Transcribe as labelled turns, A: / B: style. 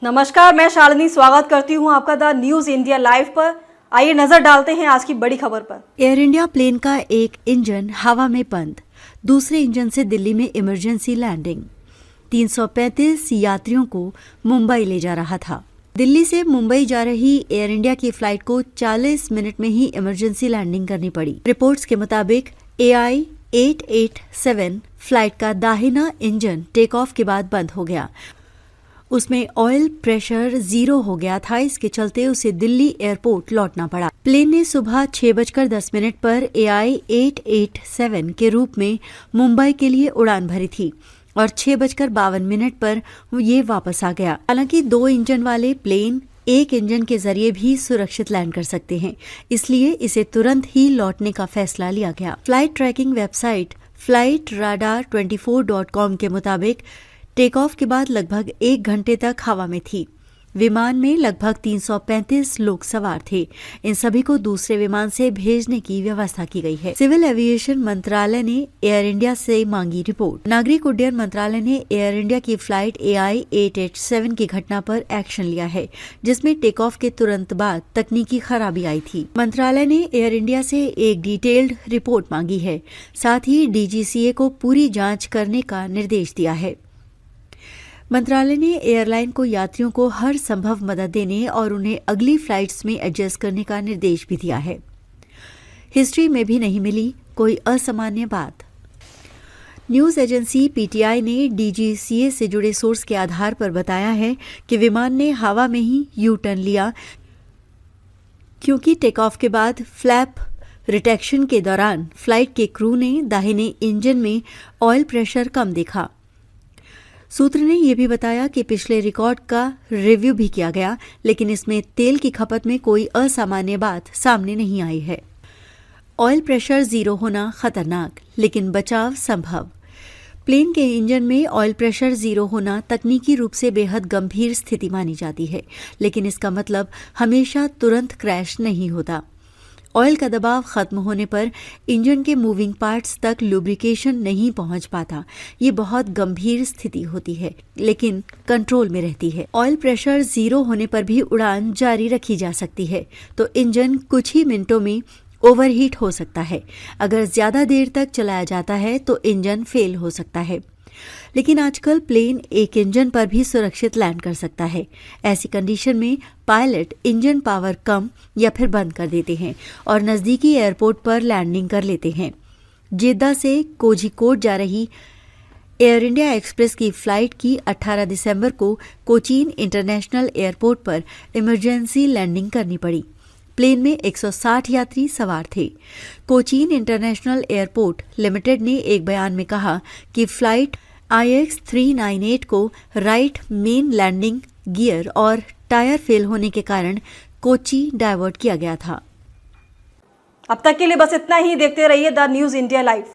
A: नमस्कार, मैं शालिनी स्वागत करती हूं आपका द न्यूज इंडिया लाइव पर। आइए नजर डालते हैं आज की बड़ी खबर पर।
B: एयर इंडिया प्लेन का एक इंजन हवा में बंद, दूसरे इंजन से दिल्ली में इमरजेंसी लैंडिंग। 335 यात्रियों को मुंबई ले जा रहा था। दिल्ली से मुंबई जा रही एयर इंडिया की फ्लाइट को 40 मिनट में ही इमरजेंसी लैंडिंग करनी पड़ी। रिपोर्ट्स के मुताबिक AI 887 फ्लाइट का दाहिना इंजन टेक ऑफ के बाद बंद हो गया। उसमें ऑयल प्रेशर 0 हो गया था। इसके चलते उसे दिल्ली एयरपोर्ट लौटना पड़ा। प्लेन ने सुबह 6:10 पर AI 887 के रूप में मुंबई के लिए उड़ान भरी थी और 6:52 पर ये वापस आ गया। हालांकि 2 इंजन वाले प्लेन एक इंजन के जरिए भी सुरक्षित लैंड कर सकते हैं, इसलिए इसे तुरंत ही लौटने का फैसला लिया गया। फ्लाइट ट्रैकिंग वेबसाइट flightradar24.com के मुताबिक टेक ऑफ के बाद लगभग 1 घंटे तक हवा में थी। विमान में लगभग 335 लोग सवार थे। इन सभी को दूसरे विमान से भेजने की व्यवस्था की गई है। सिविल एविएशन मंत्रालय ने एयर इंडिया से मांगी रिपोर्ट। नागरिक उड्डयन मंत्रालय ने एयर इंडिया की फ्लाइट AI 887 की घटना पर एक्शन लिया है, जिसमें टेक ऑफ के तुरंत बाद तकनीकी खराबी आई थी। मंत्रालय ने एयर इंडिया से एक डिटेल्ड रिपोर्ट मांगी है। साथ ही DGCA को पूरी जाँच करने का निर्देश दिया है। मंत्रालय ने एयरलाइन को यात्रियों को हर संभव मदद देने और उन्हें अगली फ्लाइट्स में एडजस्ट करने का निर्देश भी दिया है। हिस्ट्री में भी नहीं मिली कोई असामान्य बात। न्यूज एजेंसी PTI ने DGCA से जुड़े सोर्स के आधार पर बताया है कि विमान ने हवा में ही यू टर्न लिया, क्योंकि टेक ऑफ के बाद फ्लैप रिटेक्शन के दौरान फ्लाइट के क्रू ने दाहिने इंजन में ऑयल प्रेशर कम देखा। सूत्र ने यह भी बताया कि पिछले रिकॉर्ड का रिव्यू भी किया गया, लेकिन इसमें तेल की खपत में कोई असामान्य बात सामने नहीं आई है। ऑयल प्रेशर 0 होना खतरनाक, लेकिन बचाव संभव। प्लेन के इंजन में ऑयल प्रेशर 0 होना तकनीकी रूप से बेहद गंभीर स्थिति मानी जाती है, लेकिन इसका मतलब हमेशा तुरंत क्रैश नहीं होता। ऑयल का दबाव खत्म होने पर इंजन के मूविंग पार्ट्स तक लुब्रिकेशन नहीं पहुंच पाता। ये बहुत गंभीर स्थिति होती है, लेकिन कंट्रोल में रहती है। ऑयल प्रेशर 0 होने पर भी उड़ान जारी रखी जा सकती है, तो इंजन कुछ ही मिनटों में ओवरहीट हो सकता है। अगर ज्यादा देर तक चलाया जाता है तो इंजन फेल हो सकता है। लेकिन आजकल प्लेन एक इंजन पर भी सुरक्षित लैंड कर सकता है। ऐसी कंडीशन में पायलट इंजन पावर कम या फिर बंद कर देते हैं और नजदीकी एयरपोर्ट पर लैंडिंग कर लेते हैं। जेद्दा से कोझिकोड जा रही एयर इंडिया एक्सप्रेस की फ्लाइट की 18 दिसंबर को कोचीन इंटरनेशनल एयरपोर्ट पर इमरजेंसी लैंडिंग करनी पड़ी। प्लेन में 160 यात्री सवार थे। कोचीन इंटरनेशनल एयरपोर्ट लिमिटेड ने एक बयान में कहा कि फ्लाइट IX 398 को राइट मेन लैंडिंग गियर और टायर फेल होने के कारण कोची डायवर्ट किया गया था।
A: अब तक के लिए बस इतना ही। देखते रहिए द न्यूज इंडिया लाइव।